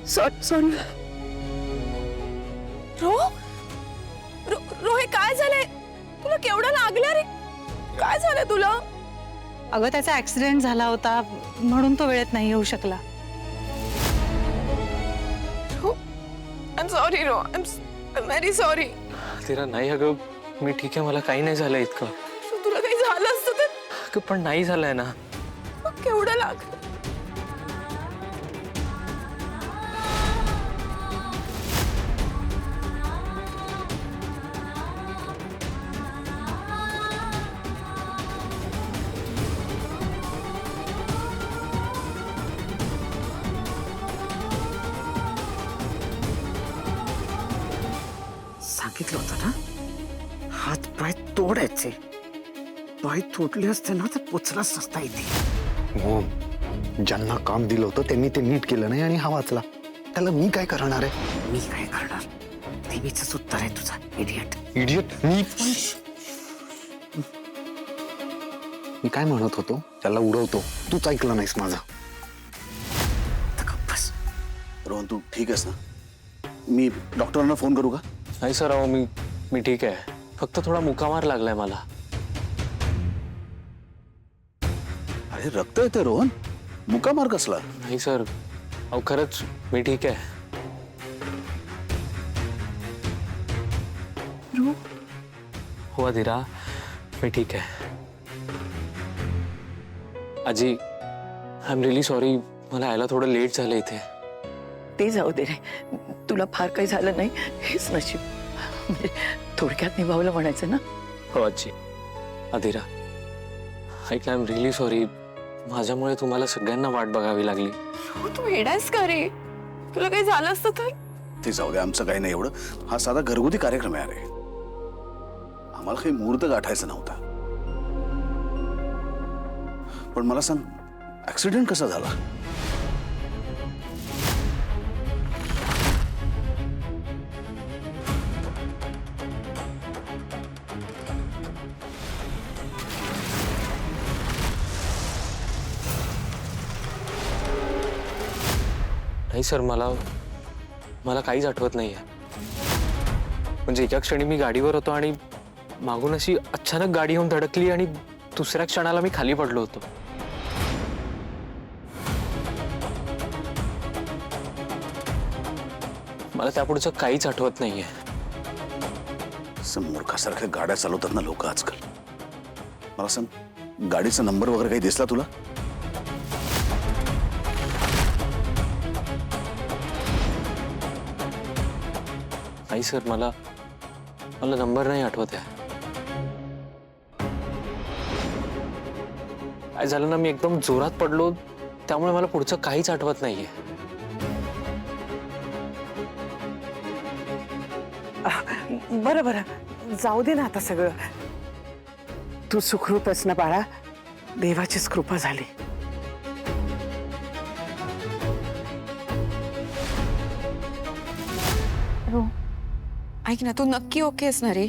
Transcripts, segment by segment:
Sorry row हे काय झालंय तुला? केवढं लागलं रे? काय झालं तुला? अगं त्याचा ऍक्सिडेंट झाला होता म्हणून तो वेळेत नाही येऊ शकला. I'm sorry row. I'm very sorry. तेरा नाही अगं, मी ठीक आहे, मला काही नाही झालं इतकं. तुला काही झालं असतं तर? अगं पण नाही झालंय ना. केवढं लागलं? सांगितलं होतं ना, हात पाय तोडायचे. पाय तोडले असते ना तर पोचलाच नसता इथे. हो, ज्यांना काम दिलं होतं त्यांनी ते नीट केलं नाही आणि हा वाचला. त्याला मी काय करणार आहे? मी काय करणार? नेहमीच उत्तर आहे तुझा, इडियट. इडियट मी काय म्हणत होतो? त्याला उडवतो. तूच ऐकलं नाहीस माझं. बस रोहन, तू ठीक आहेस ना? मी डॉक्टरांना फोन करू का? नाही सर, अहो मी ठीक आहे, फक्त थोडा मुकामार लागलाय मला. अरे रक्त येते रोहन, मुकामार कसला? नाही सर, अहो खरंच मी ठीक आहे. हो अधीरा, मी ठीक आहे. आजी, आय एम रिअली सॉरी, मला यायला थोडं लेट झालं इथे. ते जाऊ दे रे, तुला फार काही झालं नाही हेच नशीब. म्हणजे थोडक्यात निभावलं म्हणायचं ना. हो आजी. अधीरा, ऐक, आय एम रिअली सॉरी, माझ्यामुळे तुम्हाला सगळ्यांना वाट बघावी लागली. तू येडायस का रे? तुला काही झालं असतं तर? ते जाऊ दे, आमचं काही नाही एवढं. हा साधा घरगुती कार्यक्रम आहे. अरे आम्हाला काही मुहूर्त गाठायचा नव्हता. पण मला सांग, ऍक्सिडेंट कसा झाला? नाही सर, मला काहीच आठवत नाहीये. म्हणजे एका क्षणी मी गाडीवर होतो आणि मागून अशी अचानक गाडी येऊन धडकली आणि दुसऱ्या क्षणाला मी खाली पडलो होतो. मला त्यापुढचं काहीच आठवत नाहीये. मूर्खासारख्या गाड्या चालवतात ना लोक आजकाल. मला सांग, गाडीचा नंबर वगैरे काही दिसला तुला? नाही सर, मला नंबर नाही आठवत आहे. काय झालं ना, मी एकदम जोरात पडलो, त्यामुळे मला पुढचं काहीच आठवत नाहीये. बरं बरं, जाऊ दे ना आता सगळं. तू सुखरूप आहेस ना बाळा? देवाचीच कृपा झाली. ऐक ना, तू नक्की ओके आहेस ना रे?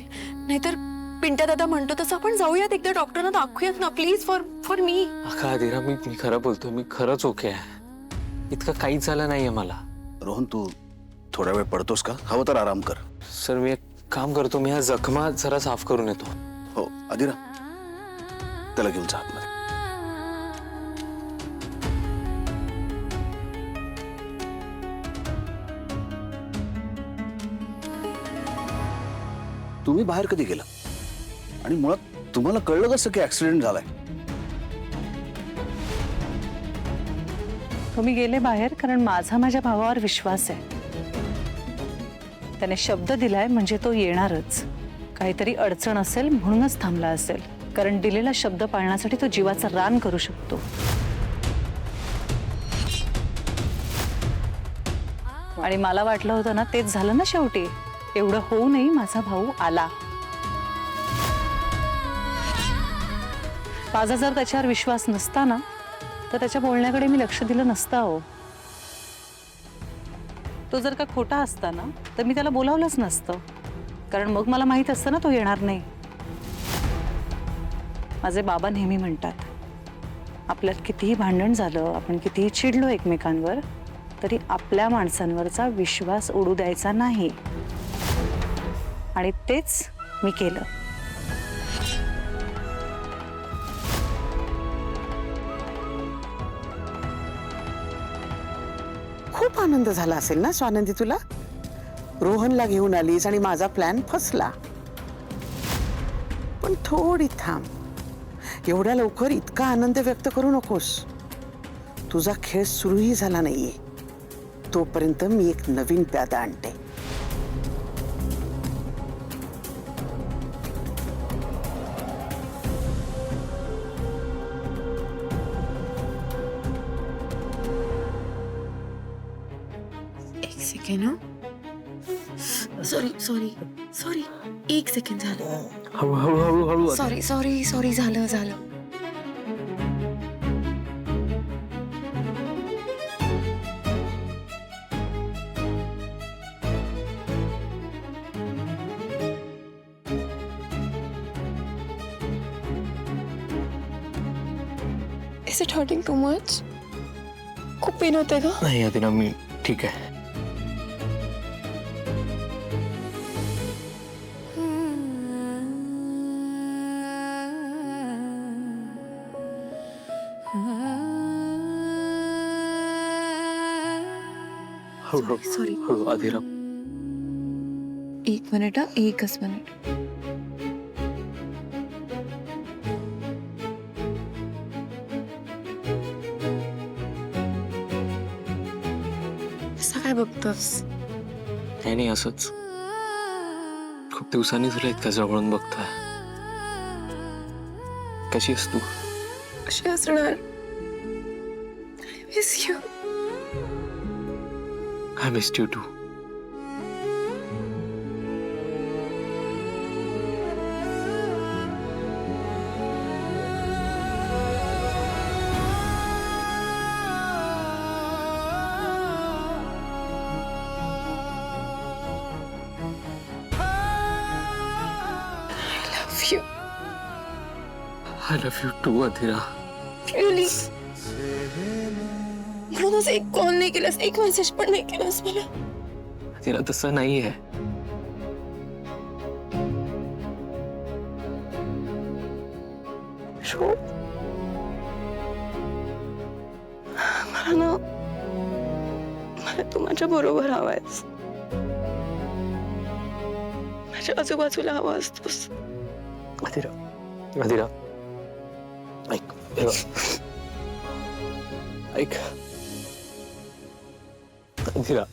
नाहीतर पिंट्या दादा म्हणतो तसं आपण जाऊयात, एकदा डॉक्टरांना दाखवूयात ना प्लीज, फॉर मी. अखा अधीरा, मी खरं बोलतो, मी खरंच ओके आहे. इतकं काहीच झालं नाहीये मला. रोहन, तू थोडा वेळ पडतोस का? हवं तर आराम कर. सर, मी एक काम करतो, मी ह्या जखमा जरा साफ करून येतो. हो अधीरा, त्याला घेऊन जा आतमध्ये. तुम्ही बाहेर कधी गेला? आणि मुळात तुम्हाला कळलं कसं की ऍक्सिडेंट झालाय? तुम्ही गेले बाहेर कारण माझ्या भावावर विश्वास आहे. त्याने शब्द दिलाय म्हणजे तो येणारच. काहीतरी अडचण असेल म्हणूनच थांबला असेल, कारण दिलेला शब्द पाळण्यासाठी तो जीवाचा रान करू शकतो. आणि मला वाटलं होतं ना, तेच झालं ना शेवटी. एवढं होऊनही माझा भाऊ आला. माझा जर त्याच्यावर विश्वास नसता ना, तर त्याच्या बोलण्याकडे मी लक्ष दिलं नसतं. हो, तो जर का खोटा असता ना, तर मी त्याला बोलावलंच नसतं, कारण मग मला माहित असतं ना तो येणार नाही. माझे बाबा नेहमी म्हणतात, आपल्यात कितीही भांडण झालं, आपण कितीही चिडलो एकमेकांवर, तरी आपल्या माणसांवरचा विश्वास उडू द्यायचा नाही. आणि तेच मी केलं. खूप आनंद झाला असेल ना स्वानंदी तुला? रोहनला घेऊन आलीस आणि माझा प्लॅन फसला. पण थोडी थांब. एवढ्या लवकर इतका आनंद व्यक्त करू नकोस. तुझा खेळ सुरूही झाला नाहीये. तोपर्यंत मी एक नवीन प्यादा आणते. एक सेकंड. सॉरी सॉरी सॉरी, एक सेकंड झालं. हळू हळू हळू हळू सॉरी सॉरी सॉरी, झालं झालं. Is it hurting too much? खूप पेन होते का? नाही अदिरा, मी ठीक आहे. हळू Sorry. हळू अदिरा. एक मिनिट, एकच मिनिट. असं काय बघतोस? काही नाही, असंच. खूप दिवसांनी तुला इतक्या जवळून बघतोय. कशी आहेस तू? कशी असणार? I miss you. I missed you too. Love you. I love you too, Adira. Really? म्हणूनच एक कॉल नाही केलास, एक मेसेज पण नाही केलास मला. अदिरा, तसं नाहीये. शो मला तू माझ्या बरोबर हवायस. माझ्या आजूबाजूला हवा असतोस. अदिरा, अदिरा, ऐक, हे बघ. ऐक अदिरा,